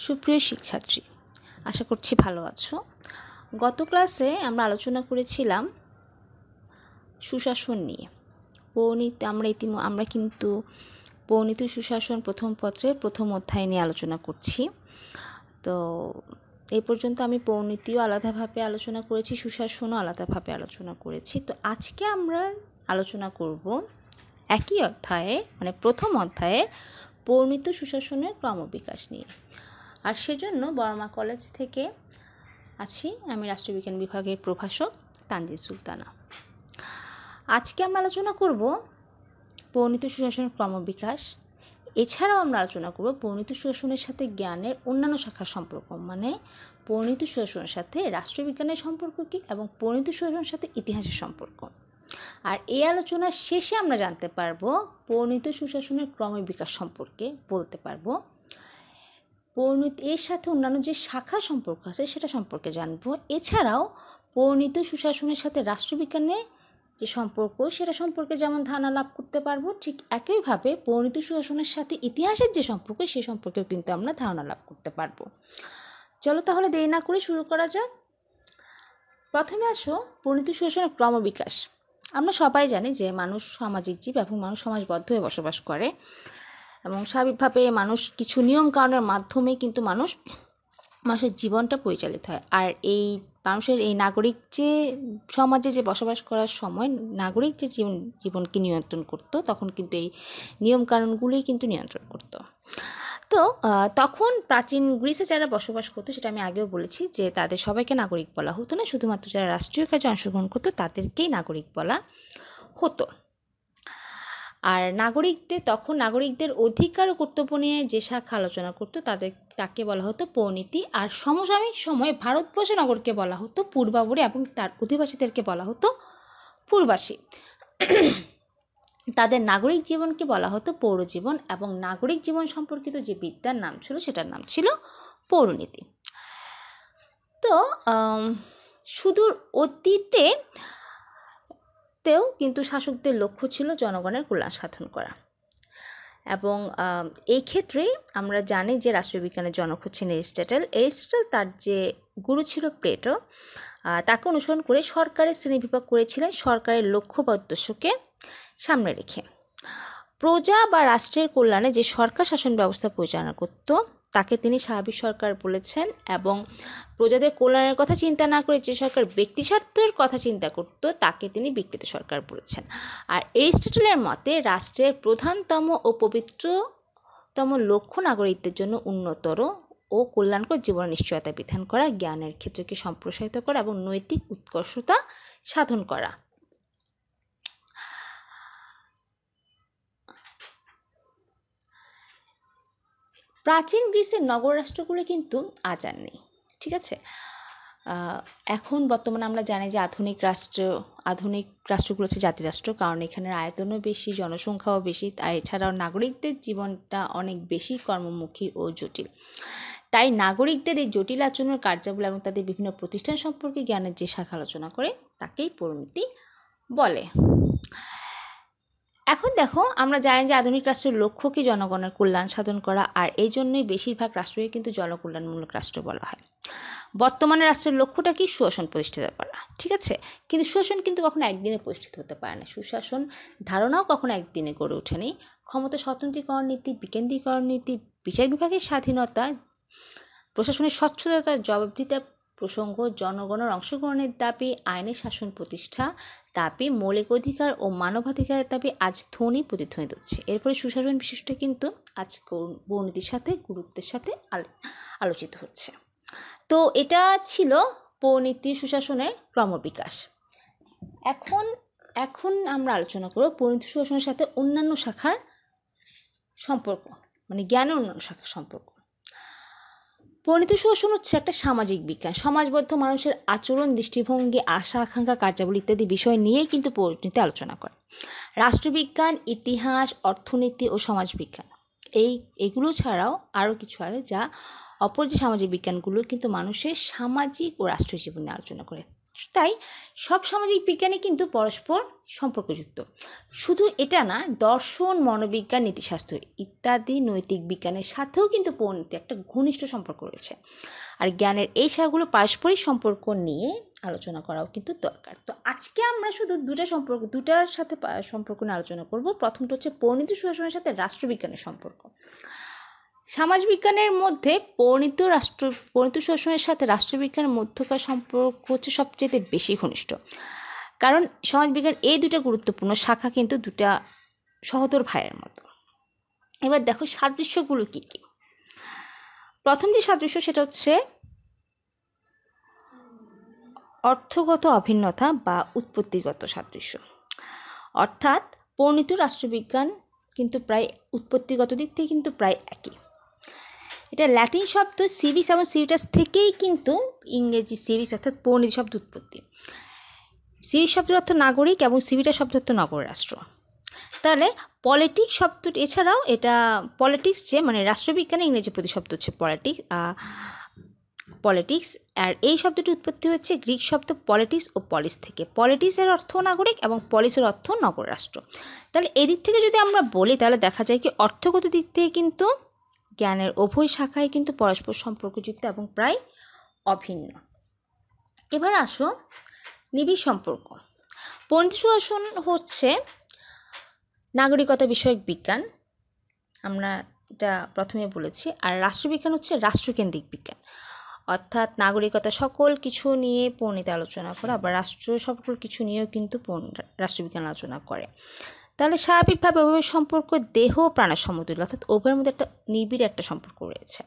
সুপ্রিয় শিক্ষার্থী, আশা করছি ভালো আছো। গত ক্লাসে আমরা আলোচনা করেছিলাম সুশাসন নিয়ে। আমরা কিন্তু পরিণীত সুশাসন প্রথম পত্রের প্রথম অধ্যায় নিয়ে আলোচনা করছি। তো এই পর্যন্ত আমি পরিণীতিও আলাদাভাবে আলোচনা করেছি, সুশাসনও আলাদাভাবে আলোচনা করেছি। তো আজকে আমরা আলোচনা করব একই অধ্যায়ে, মানে প্রথম অধ্যায়ে পরিণীত সুশাসনের ক্রমবিকাশ নিয়ে। আর সেজন্য বর্মা কলেজ থেকে আছি আমি, রাষ্ট্রবিজ্ঞান বিভাগের প্রভাষক তানজিন সুলতানা। আজকে আমরা আলোচনা করব পরিণীত সুশাসনের ক্রমবিকাশ। এছাড়াও আমরা আলোচনা করব পরিণীত সুশাসনের সাথে জ্ঞানের অন্যান্য শাখার সম্পর্ক, মানে পরিণীত সুশাসনের সাথে রাষ্ট্রবিজ্ঞানের সম্পর্ক কী এবং পরিণীত সুশাসনের সাথে ইতিহাসের সম্পর্ক। আর এই আলোচনার শেষে আমরা জানতে পারবো পরিণীত সুশাসনের ক্রমবিকাশ সম্পর্কে বলতে পারবো। এর সাথে অন্যান্য যে শাখা সম্পর্ক আছে সেটা সম্পর্কে জানবো। এছাড়াও পরিণীত সুশাসনের সাথে রাষ্ট্রবিজ্ঞানের যে সম্পর্ক সেটা সম্পর্কে যেমন ধারণা লাভ করতে পারবো, ঠিক একইভাবে পরিণীত সুশাসনের সাথে ইতিহাসের যে সম্পর্ক সেই সম্পর্কেও কিন্তু আমরা ধারণা লাভ করতে পারবো। চলো তাহলে দেরি না করে শুরু করা যাক। প্রথমে আসো পরিণীত সুশাসনের ক্রমবিকাশ। আমরা সবাই জানি যে মানুষ সামাজিক জীব এবং মানুষ সমাজবদ্ধ হয়ে বসবাস করে এবং স্বাভাবিকভাবে মানুষ কিছু নিয়ম কানুনের মাধ্যমে কিন্তু মানুষের জীবনটা পরিচালিত হয়। আর এই মানুষের এই নাগরিক যে সমাজে যে বসবাস করার সময় নাগরিক যে জীবনকে নিয়ন্ত্রণ করতো, তখন কিন্তু এই নিয়ম কানুনগুলোই কিন্তু নিয়ন্ত্রণ করতো। তো তখন প্রাচীন গ্রিসে যারা বসবাস করতো, সেটা আমি আগেও বলেছি যে তাদের সবাইকে নাগরিক বলা হতো না, শুধুমাত্র যারা রাষ্ট্রীয় কাজে অংশগ্রহণ করতো তাদেরকেই নাগরিক বলা হতো। আর নাগরিকদের অধিকার ও কর্তব্য নিয়ে যে শাখা আলোচনা করতো তাকে বলা হতো পরিণীতি। আর সমসাময়িক সময়ে ভারতবর্ষের নগরকে বলা হতো পূর্বাবরী এবং তার অধিবাসীদেরকে বলা হতো পূর্বাসী। তাদের নাগরিক জীবনকে বলা হতো পৌরজীবন এবং নাগরিক জীবন সম্পর্কিত যে বিদ্যার নাম ছিল সেটার নাম ছিল পৌরনীতি। তো সুদূর অতীতেও কিন্তু শাসকদের লক্ষ্য ছিল জনগণের কল্যাণ সাধন করা। এবং এই ক্ষেত্রে আমরা জানি যে রাষ্ট্রবিজ্ঞানের জনক হচ্ছেন এরিস্টটল। তার যে গুরু ছিল প্লেটো, তাকে অনুসরণ করে সরকারের শ্রেণীবিভাগ করেছিলেন সরকারের লক্ষ্য বা উদ্দেশ্যকে সামনে রেখে। প্রজা বা রাষ্ট্রের কল্যাণে যে সরকার শাসন ব্যবস্থা পরিচালনা করত তাকে তিনি স্বাভাবিক সরকার বলেছেন, এবং প্রজাদের কল্যাণের কথা চিন্তা না করে যে সরকার ব্যক্তিস্বার্থের কথা চিন্তা করত তাকে তিনি বিকৃত সরকার বলেছেন। আর এরিস্টটলের মতে রাষ্ট্রের প্রধানতম ও পবিত্রতম লক্ষ্য নাগরিকদের জন্য উন্নতর ও কল্যাণকর জীবন নিশ্চয়তা বিধান করা, জ্ঞানের ক্ষেত্রকে সম্প্রসারিত করা এবং নৈতিক উৎকর্ষতা সাধন করা। প্রাচীন গ্রিসের নগর রাষ্ট্রগুলো কিন্তু আজ আর নেই, ঠিক আছে। এখন বর্তমানে আমরা জানি যে আধুনিক রাষ্ট্রগুলো হচ্ছে জাতিরাষ্ট্র, কারণ এখানের আয়তনও বেশি, জনসংখ্যাও বেশি, আর এছাড়াও নাগরিকদের জীবনটা অনেক বেশি কর্মমুখী ও জটিল। তাই নাগরিকদের এই জটিল আচরণের কার্যাবলী এবং তাদের বিভিন্ন প্রতিষ্ঠান সম্পর্কে জ্ঞানের যে শাখা আলোচনা করে তাকেই পরিণীতি বলে। এখন দেখো, আমরা জানি যে আধুনিক রাষ্ট্রের লক্ষ্য কি জনগণের কল্যাণ সাধন করা, আর এই জন্যই বেশিরভাগ রাষ্ট্রকে কিন্তু জনকল্যাণমূলক রাষ্ট্র বলা হয়। বর্তমানে রাষ্ট্রের লক্ষ্যটা কি? সুশাসন প্রতিষ্ঠিত করা, ঠিক আছে। কিন্তু সুশাসন কিন্তু কখনো একদিনে প্রতিষ্ঠিত হতে পারে না। সুশাসন ধারণাও কখনো একদিনে গড়ে ওঠেনি। ক্ষমতা স্বতন্ত্রীকরণ নীতি, বিকেন্দ্রীকরণ নীতি, বিচার বিভাগের স্বাধীনতা, প্রশাসনের স্বচ্ছতা, জবাবদিহিতার প্রসঙ্গ, জনগণের অংশগ্রহণের দাবি, আইনের শাসন প্রতিষ্ঠা দাবি, মৌলিক অধিকার ও মানবাধিকারের দাবি আজ ধ্বনি প্রতিধ্বনিত হচ্ছে। এরপরে সুশাসন বিশিষ্ট কিন্তু আজ পরিণীতির সাথে গুরুত্বের সাথে আলোচিত হচ্ছে। তো এটা ছিল পরিণীতি সুশাসনের ক্রমবিকাশ। এখন আমরা আলোচনা করব পরিণীতি সুশাসনের সাথে অন্যান্য শাখার সম্পর্ক, মানে জ্ঞানের অন্যান্য শাখার সম্পর্ক। পরিণীতি সুশাসন হচ্ছে একটা সামাজিক বিজ্ঞান। সমাজবদ্ধ মানুষের আচরণ, দৃষ্টিভঙ্গি, আশা আকাঙ্ক্ষা, কার্যাবলী ইত্যাদি বিষয় নিয়েই কিন্তু পরিণীতি আলোচনা করে। রাষ্ট্রবিজ্ঞান, ইতিহাস, অর্থনীতি ও সমাজবিজ্ঞান এইগুলো ছাড়াও আরও কিছু আছে যা অপর যে সামাজিক বিজ্ঞানগুলো কিন্তু মানুষের সামাজিক ও রাষ্ট্রীয় জীবনে আলোচনা করে। তাই সব সামাজিক বিজ্ঞানই কিন্তু পরস্পর সম্পর্কযুক্ত। শুধু এটা না, দর্শন, মনোবিজ্ঞান, নীতিশাস্ত্র ইত্যাদি নৈতিক বিজ্ঞানের সাথেও কিন্তু পরিণতি একটা ঘনিষ্ঠ সম্পর্ক রয়েছে। আর জ্ঞানের এই শাখাগুলো পারস্পরিক সম্পর্ক নিয়ে আলোচনা করাও কিন্তু দরকার। তো আজকে আমরা শুধু দুটার সাথে সম্পর্ক নিয়ে আলোচনা করব। প্রথমটা হচ্ছে পরিণতি সুশাসনের সাথে রাষ্ট্রবিজ্ঞানের সম্পর্ক। সমাজবিজ্ঞানের মধ্যে পরিণত সুশাসনের সাথে রাষ্ট্রবিজ্ঞানের মধ্যকার সম্পর্ক হচ্ছে সবচেয়ে বেশি ঘনিষ্ঠ, কারণ সমাজবিজ্ঞান এই দুটা গুরুত্বপূর্ণ শাখা কিন্তু দুটা সহোদর ভাইয়ের মতো। এবার দেখো সাদৃশ্যগুলো কী কী। প্রথম যে সাদৃশ্য সেটা হচ্ছে অর্থগত অভিন্নতা বা উৎপত্তিগত সাদৃশ্য। অর্থাৎ পরিণত রাষ্ট্রবিজ্ঞান কিন্তু প্রায় উৎপত্তিগত দিক থেকে কিন্তু প্রায় একই। এটা ল্যাটিন শব্দ সিভিস এবং সিভিটাস থেকেই কিন্তু ইংরেজি সিভিস অর্থাৎ পরিণতি শব্দ উৎপত্তি। সিভিস শব্দের অর্থ নাগরিক এবং সিভিটাস শব্দের অর্থ নগর রাষ্ট্র। তাহলে পলিটিক্স শব্দ এছাড়াও এটা পলিটিক্স যে মানে রাষ্ট্রবিজ্ঞানের ইংরেজি প্রতিশব্দ হচ্ছে পলিটিক্স, আর এই শব্দটি উৎপত্তি হচ্ছে গ্রিক শব্দ পলিটিস ও পলিস থেকে। পলিটিক্সের অর্থ নাগরিক এবং পলিসের অর্থ নগর রাষ্ট্র। তাহলে এদিক থেকে যদি আমরা বলি তাহলে দেখা যায় কি অর্থগত দিক থেকে কিন্তু জ্ঞানের উভয় শাখায় কিন্তু পরস্পর সম্পর্কযুক্ত এবং প্রায় অভিন্ন। এবার আসো নিবিড় সম্পর্ক। পরিণতি সুশাসন হচ্ছে নাগরিকতা বিষয়ক বিজ্ঞান, আমরা এটা প্রথমে বলেছি। আর রাষ্ট্রবিজ্ঞান হচ্ছে রাষ্ট্রকেন্দ্রিক বিজ্ঞান, অর্থাৎ নাগরিকতা সকল কিছু নিয়ে পরিণতি আলোচনা করে, আবার রাষ্ট্র সকল কিছু নিয়েও কিন্তু রাষ্ট্রবিজ্ঞান আলোচনা করে। তাহলে স্বাভাবিকভাবে উভয়ের সম্পর্ক দেহ প্রাণের সমতুল্য, অর্থাৎ উভয়ের মধ্যে একটা নিবিড় একটা সম্পর্ক রয়েছে।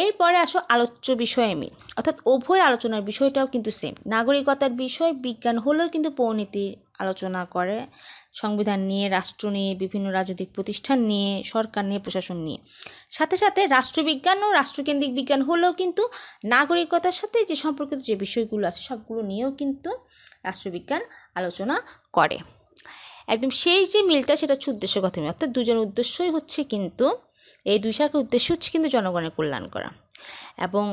এরপরে আসো আলোচ্য বিষয়ে মিল, অর্থাৎ উভয়ের আলোচনার বিষয়টাও কিন্তু সেম। নাগরিকতার বিষয় বিজ্ঞান হলেও কিন্তু পরিণতির আলোচনা করে সংবিধান নিয়ে, রাষ্ট্র নিয়ে, বিভিন্ন রাজনৈতিক প্রতিষ্ঠান নিয়ে, সরকার নিয়ে, প্রশাসন নিয়ে। সাথে সাথে রাষ্ট্রবিজ্ঞান ও রাষ্ট্রকেন্দ্রিক বিজ্ঞান হলেও কিন্তু নাগরিকতার সাথে যে সম্পর্কিত যে বিষয়গুলো আছে সবগুলো নিয়েও কিন্তু রাষ্ট্রবিজ্ঞান আলোচনা করে। একদম শেষ যে মিলটা সেটা হচ্ছে উদ্দেশ্যগত মিল, অর্থাৎ দুজনের উদ্দেশ্যই হচ্ছে কিন্তু এই দুই শাখার উদ্দেশ্য হচ্ছে কিন্তু জনগণের কল্যাণ করা, এবং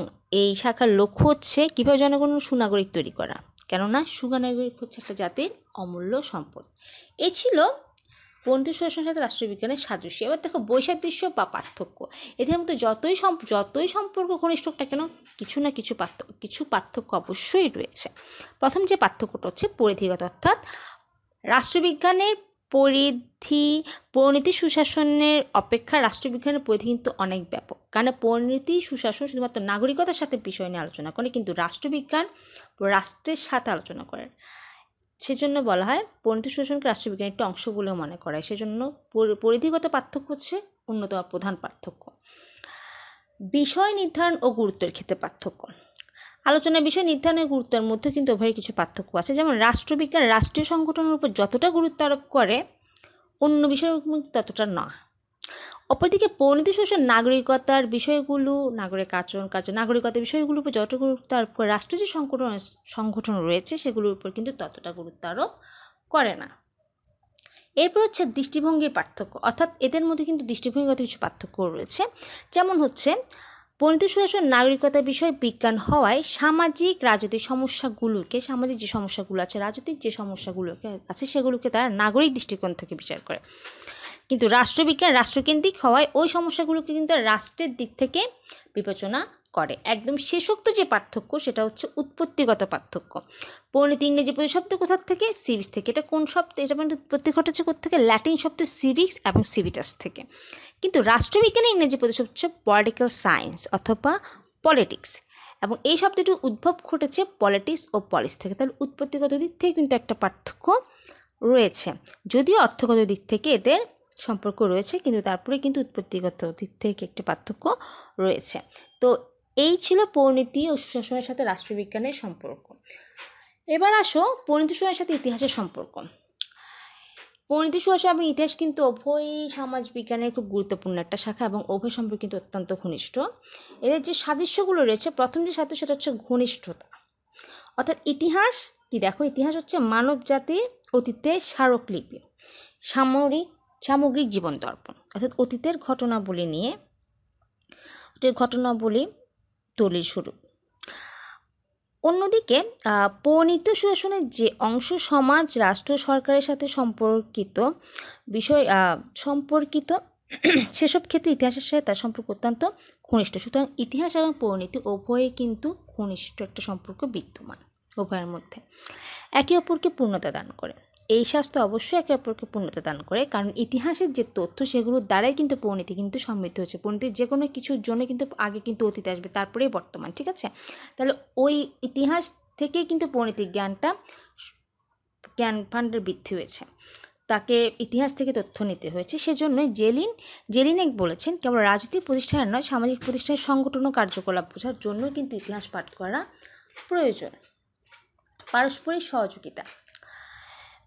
এই শাখার লক্ষ্য হচ্ছে কীভাবে জনগণের সুনাগরিক তৈরি করা, কেননা সুনাগরিক হচ্ছে একটা জাতির অমূল্য সম্পদ। এই ছিল পরিণতি সুশাসনের সাথে রাষ্ট্রবিজ্ঞানের সাদৃশ্য। এবার দেখো বৈসাদৃশ্য বা পার্থক্য। এদের মধ্যে যতই সম্পর্ক ঘনিষ্ঠ না কেন কিছু না কিছু পার্থক্য অবশ্যই রয়েছে। প্রথম যে পার্থক্যটা হচ্ছে পরিধিগত, অর্থাৎ রাষ্ট্রবিজ্ঞানের পরিণতি সুশাসনের অপেক্ষা রাষ্ট্রবিজ্ঞানের পরিধি কিন্তু অনেক ব্যাপক, কারণ পরিণতি সুশাসন শুধুমাত্র নাগরিকতার সাথে বিষয় নিয়ে আলোচনা করে, কিন্তু রাষ্ট্রবিজ্ঞান রাষ্ট্রের সাথে আলোচনা করে। সেজন্য বলা হয় পরিণতি সুশাসনকে রাষ্ট্রবিজ্ঞানের একটি অংশ বলেও মনে করা হয়। সেজন্য পরিধিগত পার্থক্য হচ্ছে অন্যতম প্রধান পার্থক্য। বিষয় নির্ধারণ ও গুরুত্বের ক্ষেত্রে পার্থক্য। আলোচনার বিষয় নির্ধারণের গুরুত্বের মধ্যে কিন্তু উভয়ের কিছু পার্থক্য আছে। যেমন রাষ্ট্রবিজ্ঞান রাষ্ট্রীয় সংগঠনের উপর যতটা গুরুত্ব আরোপ করে অন্য বিষয়ের ততটা না। অপরদিকে পরিণতি সুশাসন নাগরিকতার বিষয়গুলো, নাগরিকতার বিষয়গুলোর উপর যতটা গুরুত্ব আরোপ করে রাষ্ট্রীয় যে সংগঠন রয়েছে সেগুলোর উপর কিন্তু ততটা গুরুত্ব আরোপ করে না। এরপর হচ্ছে দৃষ্টিভঙ্গির পার্থক্য, অর্থাৎ এদের মধ্যে কিন্তু দৃষ্টিভঙ্গিগত কিছু পার্থক্য রয়েছে। যেমন হচ্ছে পরিণতি সুশাসন নাগরিকতার বিষয় বিজ্ঞান হওয়ায় সামাজিক যে সমস্যাগুলো আছে, রাজনৈতিক যে সমস্যাগুলোকে আছে সেগুলোকে তারা নাগরিক দৃষ্টিকোণ থেকে বিচার করে, কিন্তু রাষ্ট্রবিজ্ঞান রাষ্ট্রকেন্দ্রিক হওয়ায় ওই সমস্যাগুলোকে কিন্তু রাষ্ট্রের দিক থেকে বিবেচনা করে। একদম শেষোক্ত যে পার্থক্য সেটা হচ্ছে উৎপত্তিগত পার্থক্য। পরিণতি ইংরেজি প্রতিশব্দ কোথা থেকে? সিভিক্স থেকে। এটা কোন শব্দ? এটা মানে উৎপত্তি ঘটেছে কোথেকে? ল্যাটিন শব্দ সিভিক্স এবং সিভিটাস থেকে। কিন্তু রাষ্ট্রবিজ্ঞানের ইংরেজি প্রতিশব্দ হচ্ছে পলিটিক্যাল সায়েন্স অথবা পলিটিক্স, এবং এই শব্দটি উদ্ভব ঘটেছে পলিটিক্স ও পলিস থেকে। তাহলে উৎপত্তিগত দিক থেকে কিন্তু একটা পার্থক্য রয়েছে, যদিও অর্থগত দিক থেকে এদের সম্পর্ক রয়েছে, কিন্তু তারপরে কিন্তু উৎপত্তিগত দিক থেকে একটি পার্থক্য রয়েছে। তো এই ছিল পরিণতি ও সুশাসনের সাথে রাষ্ট্রবিজ্ঞানের সম্পর্ক। এবার আসো পরিণতি সুশাসনের সাথে ইতিহাসের সম্পর্ক। পরিণতি সুশাসন এবং ইতিহাস কিন্তু উভয়ই সমাজবিজ্ঞানের খুব গুরুত্বপূর্ণ একটা শাখা এবং উভয় সম্পর্ক কিন্তু অত্যন্ত ঘনিষ্ঠ। এদের যে সাদৃশ্যগুলো রয়েছে, প্রথম যে সাদৃশ্য সেটা হচ্ছে ঘনিষ্ঠতা। অর্থাৎ ইতিহাস কি দেখো, ইতিহাস হচ্ছে মানব জাতির অতীতের স্মারকলিপি, সামগ্রিক জীবন দর্পণ, অর্থাৎ অতীতের ঘটনাবলী দলিল স্বরূপ। অন্যদিকে পরিণীত সুশাসনের যে অংশ সমাজ রাষ্ট্র সরকারের সাথে সম্পর্কিত সেসব ক্ষেত্রে ইতিহাসের সাথে তার সম্পর্ক অত্যন্ত ঘনিষ্ঠ। সুতরাং ইতিহাস এবং পরিণীতি উভয়ে কিন্তু ঘনিষ্ঠ একটা সম্পর্ক বিদ্যমান উভয়ের মধ্যে, একে অপরকে পূর্ণতা দান করে। এই শাস্ত্র অবশ্যই একে অপরকে পূর্ণতা দান করে, কারণ ইতিহাসের যে তথ্য সেগুলোর দ্বারাই কিন্তু পরিণীতি কিন্তু সমৃদ্ধ হচ্ছে। পরিণীতির যে কোনো কিছুর জন্য কিন্তু আগে কিন্তু অতীত আসবে, তারপরেই বর্তমান, ঠিক আছে? তাহলে ওই ইতিহাস থেকেই কিন্তু পরিণীতির জ্ঞান ভাণ্ডার বৃদ্ধি হয়েছে, তাকে ইতিহাস থেকে তথ্য নিতে হয়েছে। সেজন্যই জেলিনেক বলেছেন, কেবল রাজনৈতিক প্রতিষ্ঠানের নয়, সামাজিক প্রতিষ্ঠানের সংগঠন ও কার্যকলাপ বোঝার জন্য কিন্তু ইতিহাস পাঠ করা প্রয়োজন। পারস্পরিক সহযোগিতা।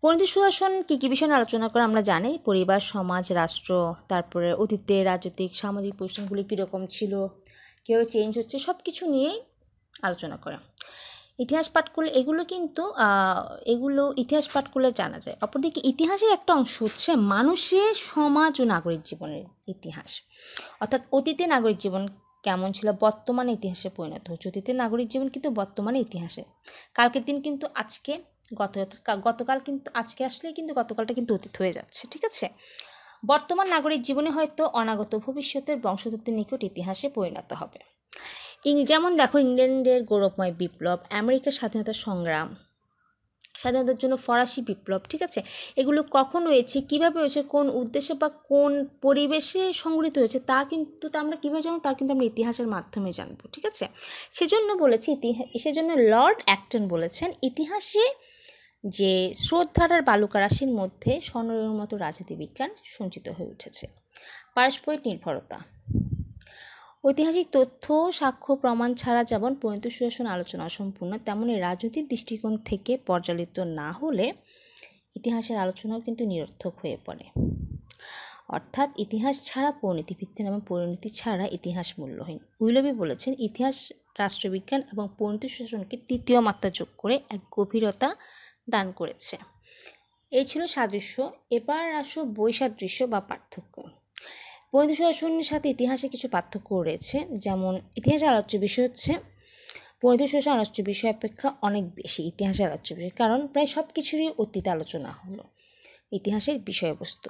পরিণীতি সুশাসন কী কী বিষয় নিয়ে আলোচনা করে আমরা জানি? পরিবার, সমাজ, রাষ্ট্র, তারপরে অতীতে রাজনৈতিক সামাজিক প্রতিষ্ঠানগুলি কীরকম ছিল, কীভাবে চেঞ্জ হচ্ছে, সব কিছু নিয়েই আলোচনা করে। ইতিহাস পাঠ করলে এগুলো ইতিহাস পাঠ করলে জানা যায়। অপরদিকে ইতিহাসের একটা অংশ হচ্ছে মানুষের সমাজ ও নাগরিক জীবনের ইতিহাস, অর্থাৎ অতীতে নাগরিক জীবন কেমন ছিল, বর্তমানে ইতিহাসে পরিণত হচ্ছে। অতীতের নাগরিক জীবন কিন্তু বর্তমানে ইতিহাসে, কালকের দিন কিন্তু আজকে, গতকাল কিন্তু আজকে আসলেই কিন্তু গতকালটা কিন্তু অতীত হয়ে যাচ্ছে, ঠিক আছে? বর্তমান নাগরিক জীবনে হয়তো অনাগত ভবিষ্যতের বংশধরদের নিকট ইতিহাসে পরিণত হবে। যেমন দেখো, ইংল্যান্ডের গৌরবময় বিপ্লব, আমেরিকার স্বাধীনতার জন্য ফরাসি বিপ্লব, ঠিক আছে? এগুলো কখন হয়েছে, কীভাবে হয়েছে, কোন উদ্দেশ্যে বা কোন পরিবেশে সংঘটিত হয়েছে, তা আমরা কীভাবে জানবো, তা কিন্তু আমরা ইতিহাসের মাধ্যমে জানবো, ঠিক আছে? সেজন্য লর্ড অ্যাক্টন বলেছেন, ইতিহাসে যে স্রোতধারার বালুকা রাশির মধ্যে স্বর্ণরেখার মতো রাজনীতিবিজ্ঞান সঞ্চিত হয়ে উঠেছে। পারস্পরিক নির্ভরতা। ঐতিহাসিক তথ্য, সাক্ষ্য, প্রমাণ ছাড়া যেমন পরিণীত সুশাসন আলোচনা অসম্পূর্ণ, তেমনি রাজনৈতিক দৃষ্টিকোণ থেকে পর্যালোচিত না হলে ইতিহাসের আলোচনাও কিন্তু নিরর্থক হয়ে পড়ে। অর্থাৎ ইতিহাস ছাড়া পরিণীতি ভিত্তিক এবং পরিণীতি ছাড়া ইতিহাস মূল্যহীন। উইলবি বলেছেন, ইতিহাস রাষ্ট্রবিজ্ঞান এবং পরিণীতি সুশাসনকে তৃতীয় মাত্রা যোগ করে এক গভীরতা দান করেছে। এই ছিল সাদৃশ্য। এবার আসো বৈসাদৃশ্য বা পার্থক্য। পরিণীতি সুশাসনের সাথে ইতিহাসে কিছু পার্থক্য রয়েছে। যেমন ইতিহাসের আলোচ্য বিষয় হচ্ছে পরিণীতি সুশাসন আলোচ্য বিষয় অপেক্ষা অনেক বেশি ইতিহাসের আলোচ্য বিষয়, কারণ প্রায় সব কিছুরই অতীত আলোচনা হলো ইতিহাসের বিষয়বস্তু।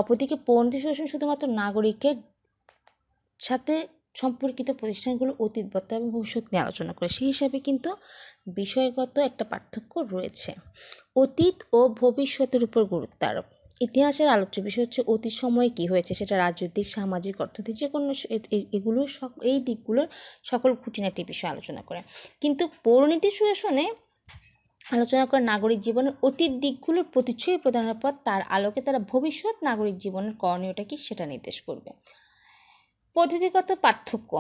অপরদিকে পরিণীতি সুশাসন শুধুমাত্র নাগরিকের সাথে সম্পর্কিত প্রতিষ্ঠানগুলো অতীত, বর্তমান এবং ভবিষ্যৎ নিয়ে আলোচনা করে। সেই হিসাবে কিন্তু বিষয়গত একটা পার্থক্য রয়েছে। অতীত ও ভবিষ্যতের উপর গুরুত্ব আরোপ। ইতিহাসের আলোচ্য বিষয় হচ্ছে অতীত সময়ে কী হয়েছে, সেটা রাজনৈতিক, সামাজিক, অর্থনৈতিক, যে কোনো এই দিকগুলোর সকল খুঁটিনাটি বিষয় আলোচনা করে। কিন্তু পরিণীতি সুশাসনে আলোচনা করে নাগরিক জীবনের অতীত দিকগুলোর প্রতিচ্ছবি প্রদানের পর তার আলোকে তারা ভবিষ্যৎ নাগরিক জীবনের করণীয়টা কি সেটা নির্দেশ করবে। পদ্ধতিগত পার্থক্য।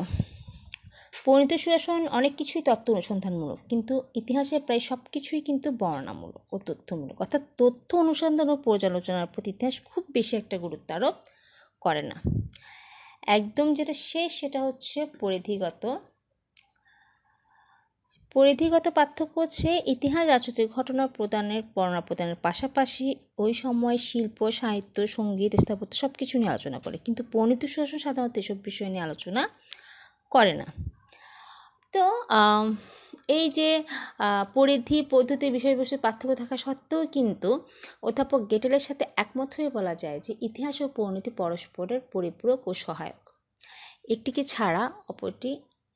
পরিণীতি সুশাসন অনেক কিছুই তত্ত্ব অনুসন্ধানমূলক, কিন্তু ইতিহাসের প্রায় সব কিছুই কিন্তু বর্ণনামূলক ও তথ্যমূলক, অর্থাৎ তথ্য অনুসন্ধান ও পর্যালোচনার প্রতি ইতিহাস খুব বেশি একটা গুরুত্ব আরোপ করে না। একদম যেটা শেষ সেটা হচ্ছে পরিধিগত পার্থক্য হচ্ছে ইতিহাস রাজনৈতিক ঘটনা বর্ণনা প্রদানের পাশাপাশি ওই সময় শিল্প, সাহিত্য, সঙ্গীত, স্থাপত্য সব কিছু নিয়ে আলোচনা করে, কিন্তু পরিণীতি সুশাসন সাধারণত এসব বিষয় নিয়ে আলোচনা করে না। তো এই যে পরিধি পদ্ধতির বিষয়বস্তুর পার্থক্য থাকা সত্ত্বেও কিন্তু অধ্যাপক গেটেলের সাথে একমত হয়ে বলা যায় যে ইতিহাস ও পরিণীতি পরস্পরের পরিপূরক ও সহায়ক। একটিকে ছাড়া অপরটি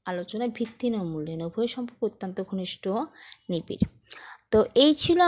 আলোচনায় ভিত্তি ও মূল্যহীন, উভয় সম্পর্ক অত্যন্ত ঘনিষ্ঠ ও নিবিড়। তো এই ছিল